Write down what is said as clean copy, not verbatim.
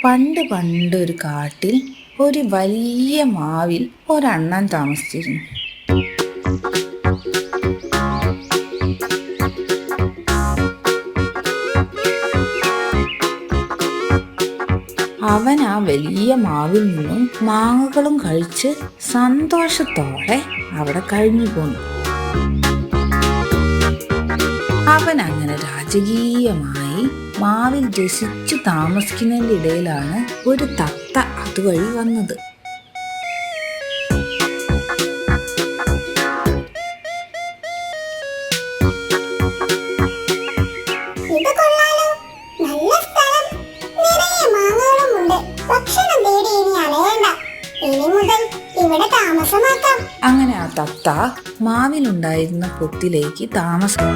പണ്ട് പണ്ടൊരു കാട്ടിൽ ഒരു വലിയ മാവിൽ ഒരണ്ണൻ താമസിച്ചിരുന്നു. അവൻ ആ വലിയ മാവിൽ നിന്നും മാങ്ങകളും കഴിച്ച് സന്തോഷത്തോടെ അവിടെ കഴിഞ്ഞു പോന്നു. അവൻ അങ്ങനെ രാജകീയമായി മാവിൽ രസിച്ചു താമസിക്കുന്നതിൻ്റെ ഇടയിലാണ് ഒരു തത്ത അതുവഴി വന്നത്. അങ്ങനെ ആ തത്ത മാവിലുണ്ടായിരുന്ന പൊത്തിലേക്ക് താമസം